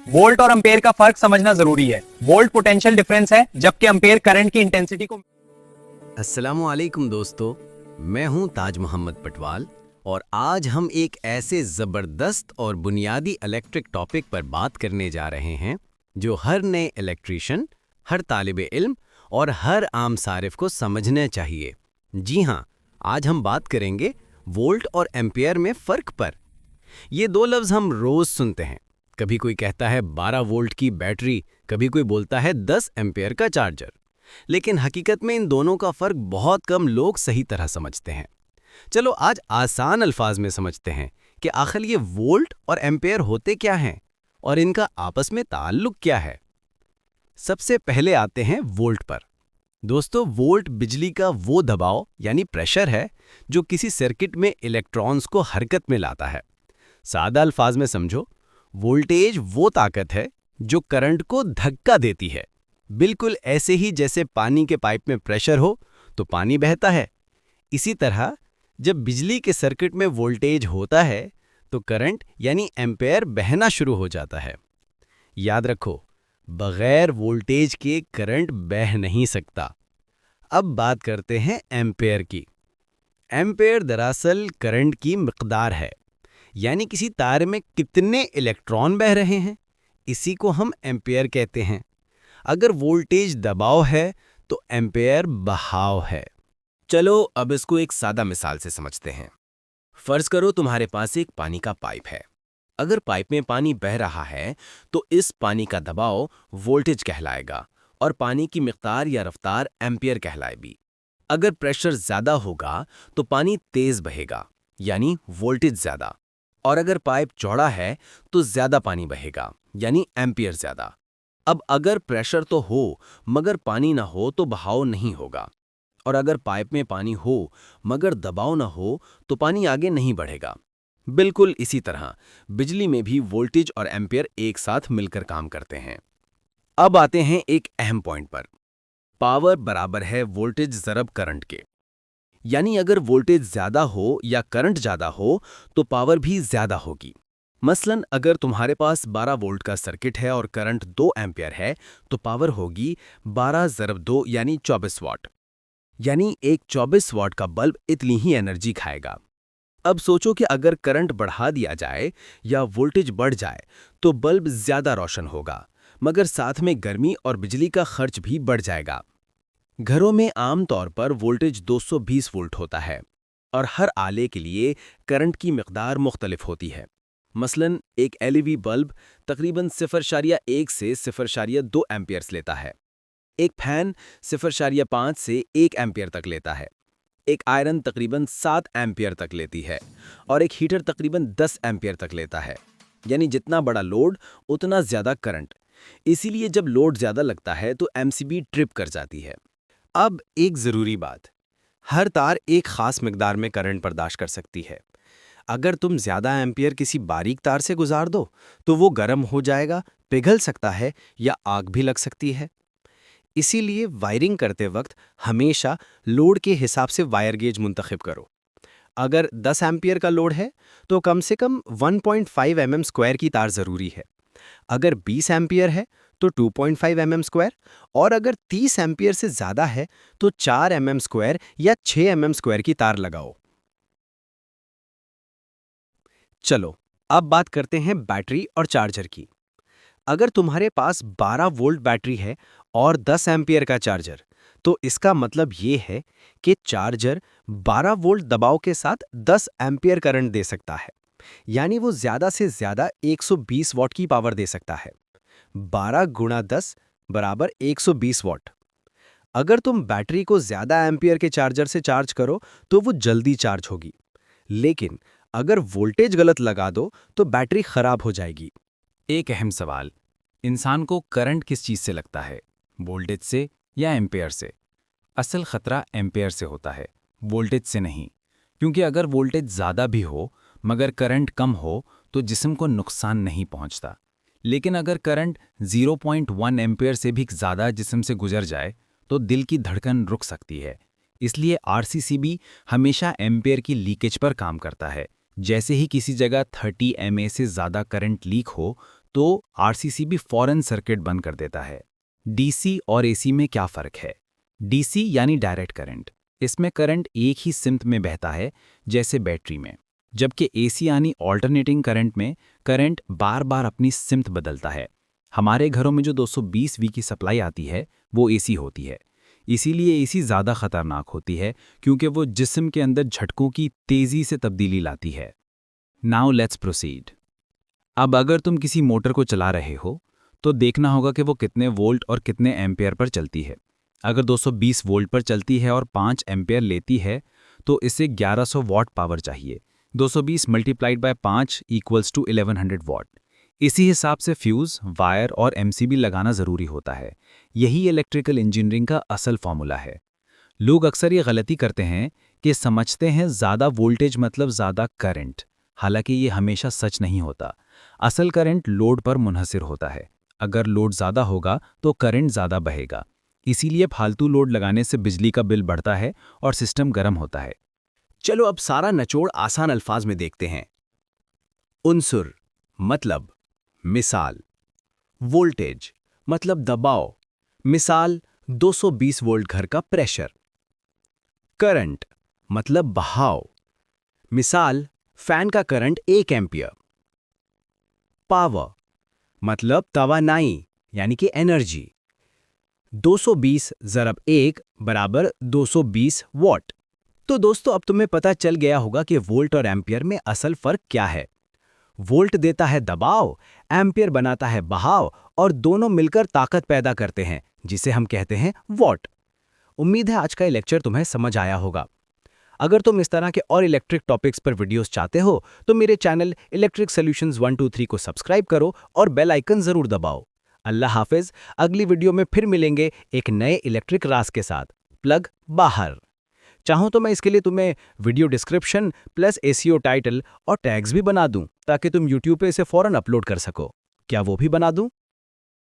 Volt और ampere का फर्क समझना जरूरी है। वोल्ट पोटेंशियल डिफरेंस है, जबकि एम्पेयर करंट की इंटेंसिटी को। अस्सलामुअलैकुम दोस्तों, मैं हूं ताज मोहम्मद पटवाल और आज हम एक ऐसे ज़बरदस्त और बुनियादी इलेक्ट्रिक टॉपिक पर बात करने जा रहे हैं जो हर नए इलेक्ट्रीशियन, हर तालिबे इल्म और हर आम सारिफ को समझना चाहिए। जी हाँ, आज हम बात करेंगे वोल्ट और एम्पेयर में फ़र्क पर। ये दो लफ्ज़ हम रोज़ सुनते हैं। कभी कोई कहता है 12 वोल्ट की बैटरी, कभी कोई बोलता है 10 एम्पेयर का चार्जर। लेकिन हकीकत में इन दोनों का फ़र्क बहुत कम लोग सही तरह समझते हैं। चलो आज आसान अल्फाज में समझते हैं कि आखिर ये वोल्ट और एम्पेयर होते क्या हैं और इनका आपस में ताल्लुक क्या है। सबसे पहले आते हैं वोल्ट पर। दोस्तों, वोल्ट बिजली का वो दबाव यानी प्रेशर है जो किसी सर्किट में इलेक्ट्रॉन्स को हरकत में लाता है। सादा अल्फाज में समझो, वोल्टेज वो ताकत है जो करंट को धक्का देती है। बिल्कुल ऐसे ही जैसे पानी के पाइप में प्रेशर हो तो पानी बहता है। इसी तरह जब बिजली के सर्किट में वोल्टेज होता है तो करंट यानी एम्पेयर बहना शुरू हो जाता है। याद रखो, बगैर वोल्टेज के करंट बह नहीं सकता। अब बात करते हैं एम्पेयर की। एम्पेयर दरअसल करंट की मिकदार है, यानी किसी तार में कितने इलेक्ट्रॉन बह रहे हैं, इसी को हम एम्पेयर कहते हैं। अगर वोल्टेज दबाव है तो एम्पेयर बहाव है। चलो अब इसको एक सादा मिसाल से समझते हैं। फर्ज करो तुम्हारे पास एक पानी का पाइप है। अगर पाइप में पानी बह रहा है तो इस पानी का दबाव वोल्टेज कहलाएगा और पानी की मिकदार या रफ्तार एम्पियर कहलाएगी। अगर प्रेशर ज्यादा होगा तो पानी तेज बहेगा, यानी वोल्टेज ज्यादा। और अगर पाइप चौड़ा है तो ज्यादा पानी बहेगा, यानी एम्पियर ज्यादा। अब अगर प्रेशर तो हो मगर पानी ना हो तो बहाव नहीं होगा, और अगर पाइप में पानी हो मगर दबाव ना हो तो पानी आगे नहीं बढ़ेगा। बिल्कुल इसी तरह बिजली में भी वोल्टेज और एम्पियर एक साथ मिलकर काम करते हैं। अब आते हैं एक अहम पॉइंट पर। पावर बराबर है वोल्टेज ज़रब करंट के, यानी अगर वोल्टेज ज्यादा हो या करंट ज्यादा हो तो पावर भी ज्यादा होगी। मसलन अगर तुम्हारे पास 12 वोल्ट का सर्किट है और करंट 2 एम्पियर है तो पावर होगी 12 ज़रब 2 यानी 24 वाट। यानी एक 24 वाट का बल्ब इतनी ही एनर्जी खाएगा। अब सोचो कि अगर करंट बढ़ा दिया जाए या वोल्टेज बढ़ जाए तो बल्ब ज्यादा रोशन होगा, मगर साथ में गर्मी और बिजली का खर्च भी बढ़ जाएगा। घरों में आम तौर पर वोल्टेज 220 वोल्ट होता है और हर आले के लिए करंट की मिकदार मुख्तलिफ होती है। मसलन एक एलईडी बल्ब तकरीबन 0.1 से 0.2 एम्पियर्स लेता है। एक फैन 0.5 से 1 एम्पियर तक लेता है। एक आयरन तकरीबन 7 एम्पियर तक लेती है और एक हीटर तकरीबन 10 एम्पियर तक लेता है। यानी जितना बड़ा लोड उतना ज़्यादा करंट। इसीलिए जब लोड ज़्यादा लगता है तो एमसीबी ट्रिप कर जाती है। अब एक ज़रूरी बात, हर तार एक ख़ास मिकदार में करंट बर्दाश्त कर सकती है। अगर तुम ज़्यादा एम्पियर किसी बारीक तार से गुजार दो तो वो गर्म हो जाएगा, पिघल सकता है या आग भी लग सकती है। इसीलिए वायरिंग करते वक्त हमेशा लोड के हिसाब से वायर गेज मुंतखब करो। अगर 10 एम्पियर का लोड है तो कम से कम 1.5 mm स्क्वायर की तार ज़रूरी है। अगर 20 एम्पियर है तो 2.5 mm स्क्वायर, और अगर 30 एम्पियर से ज़्यादा है तो 4 mm स्क्वायर या 6 mm स्क्वायर की तार लगाओ। चलो अब बात करते हैं बैटरी और चार्जर की। अगर तुम्हारे पास 12 वोल्ट बैटरी है और 10 एम्पियर का चार्जर, तो इसका मतलब ये है कि चार्जर 12 वोल्ट दबाव के साथ 10 एम्पियर करंट दे सकता है। यानी वो ज़्यादा से ज़्यादा 120 वॉट की पावर दे सकता है। 12 गुणा 10 बराबर 120 वॉट। अगर तुम बैटरी को ज़्यादा एम्पियर के चार्जर से चार्ज करो तो वो जल्दी चार्ज होगी, लेकिन अगर वोल्टेज गलत लगा दो तो बैटरी खराब हो जाएगी। एक अहम सवाल, इंसान को करंट किस चीज़ से लगता है, वोल्टेज से या एम्पेयर से? असल खतरा एम्पेयर से होता है, वोल्टेज से नहीं। क्योंकि अगर वोल्टेज ज़्यादा भी हो मगर करंट कम हो तो जिस्म को नुकसान नहीं पहुंचता। लेकिन अगर करंट 0.1 एम्पेयर से भी ज़्यादा जिस्म से गुजर जाए तो दिल की धड़कन रुक सकती है। इसलिए आरसीसीबी हमेशा एम्पेयर की लीकेज पर काम करता है। जैसे ही किसी जगह 30 mA से ज़्यादा करंट लीक हो तो आरसीसी भी फौरन सर्किट बंद कर देता है। डीसी और एसी में क्या फ़र्क है? डीसी यानी डायरेक्ट करंट, इसमें करंट एक ही सिम्त में बहता है जैसे बैटरी में, जबकि एसी यानी ऑल्टरनेटिंग करंट में करंट बार बार अपनी सिम्त बदलता है। हमारे घरों में जो 220 वी की सप्लाई आती है वो एसी होती है। इसीलिए एसी ज़्यादा खतरनाक होती है क्योंकि वो जिस्म के अंदर झटकों की तेज़ी से तब्दीली लाती है। Now let's proceed. अब अगर तुम किसी मोटर को चला रहे हो तो देखना होगा कि वो कितने वोल्ट और कितने एम्पेयर पर चलती है। अगर 220 वोल्ट पर चलती है और 5 एम्पेयर लेती है तो इसे 1100 वॉट पावर चाहिए। 220 multiplied by 5 equals to 1100 watt. इसी हिसाब से फ्यूज़, वायर और एमसीबी लगाना ज़रूरी होता है। यही इलेक्ट्रिकल इंजीनियरिंग का असल फॉर्मूला है। लोग अक्सर ये गलती करते हैं कि समझते हैं ज़्यादा वोल्टेज मतलब ज़्यादा करंट, हालांकि ये हमेशा सच नहीं होता। असल करंट लोड पर मुनहसिर होता है। अगर लोड ज़्यादा होगा तो करंट ज़्यादा बहेगा। इसीलिए फालतू लोड लगाने से बिजली का बिल बढ़ता है और सिस्टम गर्म होता है। चलो अब सारा निचोड़ आसान अल्फाज में देखते हैं। उन्सुर मतलब मिसाल, वोल्टेज मतलब दबाव, मिसाल 220 वोल्ट घर का प्रेशर। करंट मतलब बहाव, मिसाल फैन का करंट 1 एम्पियर। पावर मतलब तवानाई यानी कि एनर्जी, 220 ज़रब 1 बराबर 220 वॉट। तो दोस्तों अब तुम्हें पता चल गया होगा कि वोल्ट और एम्पियर में असल फर्क क्या है। वोल्ट देता है दबाव, एम्पियर बनाता है बहाव और दोनों मिलकर ताकत पैदा करते हैं जिसे हम कहते हैं वॉट। उम्मीद है आज का ये लेक्चर तुम्हें समझ आया होगा। अगर तुम इस तरह के और इलेक्ट्रिक टॉपिक्स पर वीडियोस चाहते हो तो मेरे चैनल इलेक्ट्रिक सॉल्यूशंस 123 को सब्सक्राइब करो और बेल आइकन जरूर दबाओ। अल्लाह हाफिज। अगली वीडियो में फिर मिलेंगे एक नए इलेक्ट्रिक राज के साथ। प्लग बाहर। चाहो तो मैं इसके लिए तुम्हें video description plus SEO title और टैग्स भी बना दूं ताकि तुम यूट्यूब पे इसे फौरन अपलोड कर सको। क्या वो भी बना दूं?